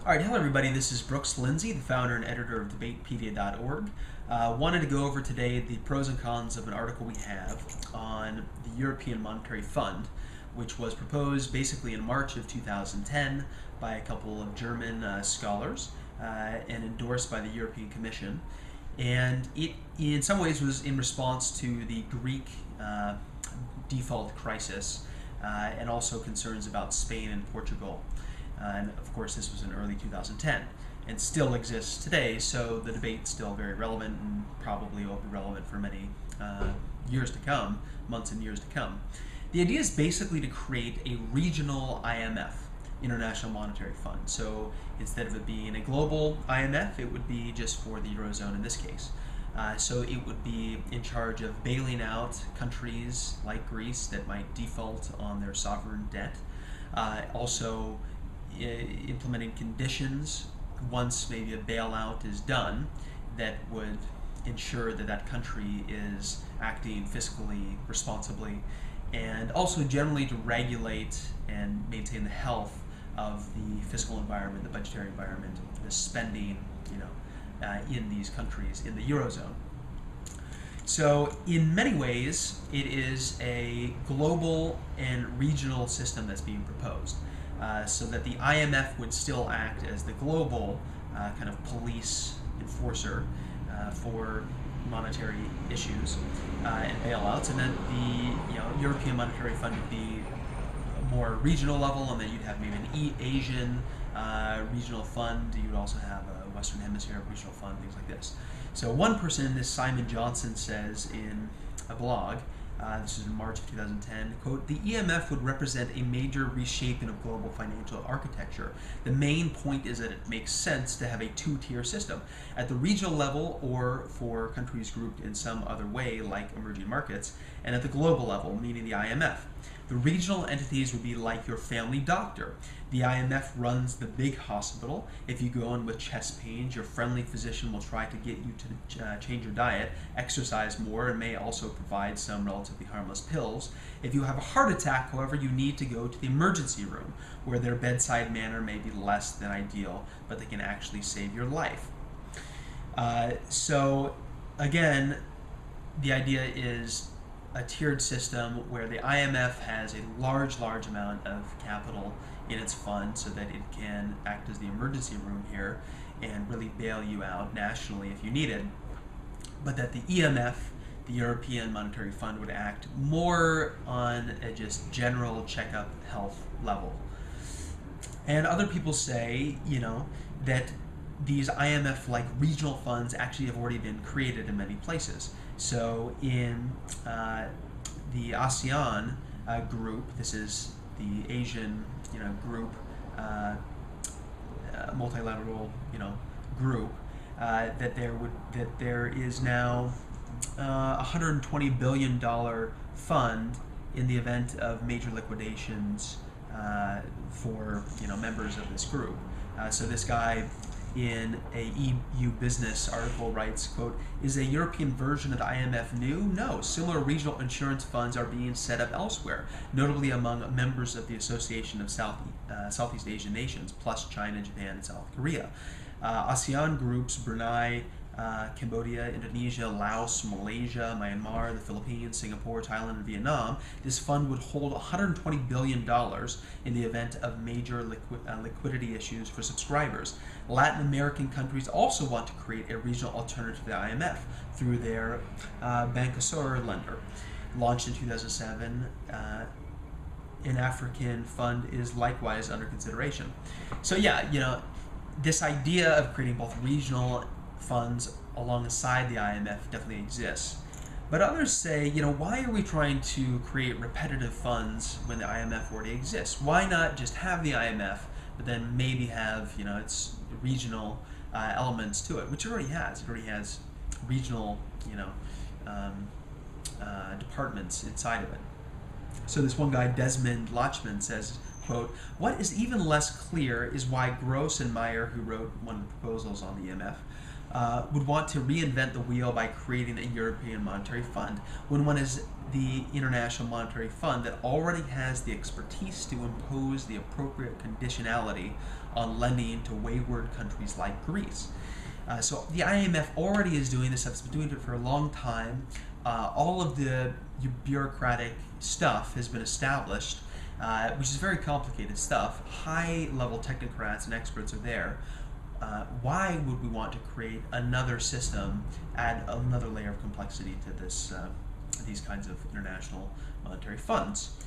All right, hello everybody. This is Brooks Lindsay, the founder and editor of DebatePedia.org. Wanted to go over today the pros and cons of an article we have on the European Monetary Fund, which was proposed basically in March of 2010 by a couple of German scholars and endorsed by the European Commission. And it, in some ways, was in response to the Greek default crisis and also concerns about Spain and Portugal. And of course, this was in early 2010 and still exists today, so the debate's still very relevant and probably will be relevant for many years to come, months and years to come. The idea is basically to create a regional IMF, International Monetary Fund. So instead of it being a global IMF, it would be just for the Eurozone in this case. So it would be in charge of bailing out countries like Greece that might default on their sovereign debt. Also implementing conditions once maybe a bailout is done that would ensure that that country is acting fiscally responsibly, and also generally to regulate and maintain the health of the fiscal environment, the budgetary environment, the spending, in these countries in the Eurozone. So in many ways, it is a global and regional system that's being proposed. So that the IMF would still act as the global kind of police enforcer for monetary issues and bailouts, and then the European Monetary Fund would be a more regional level, and then you'd have maybe an Asian regional fund. You would also have a Western Hemisphere regional fund, things like this. So one person, this Simon Johnson, says in a blog, this is in March of 2010, quote, "The EMF would represent a major reshaping of global financial architecture. The main point is that it makes sense to have a two-tier system. At the regional level, or for countries grouped in some other way, like emerging markets, and at the global level, meaning the IMF. The regional entities would be like your family doctor. The IMF runs the big hospital. If you go in with chest pains, your friendly physician will try to get you to change your diet, exercise more, and may also provide some relatively harmless pills. If you have a heart attack, however, you need to go to the emergency room, where their bedside manner may be less than ideal, but they can actually save your life." So again, the idea is a tiered system where the IMF has a large amount of capital in its fund so that it can act as the emergency room here and really bail you out nationally if you need it, but that the EMF, the European Monetary Fund, would act more on a just general checkup health level. And other people say, that these IMF-like regional funds actually have already been created in many places. So in the ASEAN group, this is the Asian group, multilateral group, that there is now $120 billion fund in the event of major liquidations for members of this group. So this guy in a EU Business article writes, quote, "Is a European version of the IMF new? No. Similar regional insurance funds are being set up elsewhere, notably among members of the Association of Southeast Asian Nations, plus China, Japan, and South Korea. ASEAN groups, Brunei, Cambodia, Indonesia, Laos, Malaysia, Myanmar, the Philippines, Singapore, Thailand, and Vietnam. This fund would hold $120 billion in the event of major liquidity issues for subscribers. Latin American countries also want to create a regional alternative to the IMF through their Bancosur lender. Launched in 2007, an African fund is likewise under consideration." So yeah, this idea of creating both regional funds alongside the IMF definitely exists. But others say, why are we trying to create repetitive funds when the IMF already exists? Why not just have the IMF, but then maybe have, its regional elements to it, which it already has. It already has regional, departments inside of it. So this one guy, Desmond Lachman, says, quote, "What is even less clear is why Gross and Meyer, who wrote one of the proposals on the EMF, would want to reinvent the wheel by creating a European Monetary Fund, when one is the International Monetary Fund that already has the expertise to impose the appropriate conditionality on lending to wayward countries like Greece. So the IMF already is doing this. It's been doing it for a long time. All of the bureaucratic stuff has been established, which is very complicated stuff. High-level technocrats and experts are there. Why would we want to create another system, add another layer of complexity to this, these kinds of international monetary funds?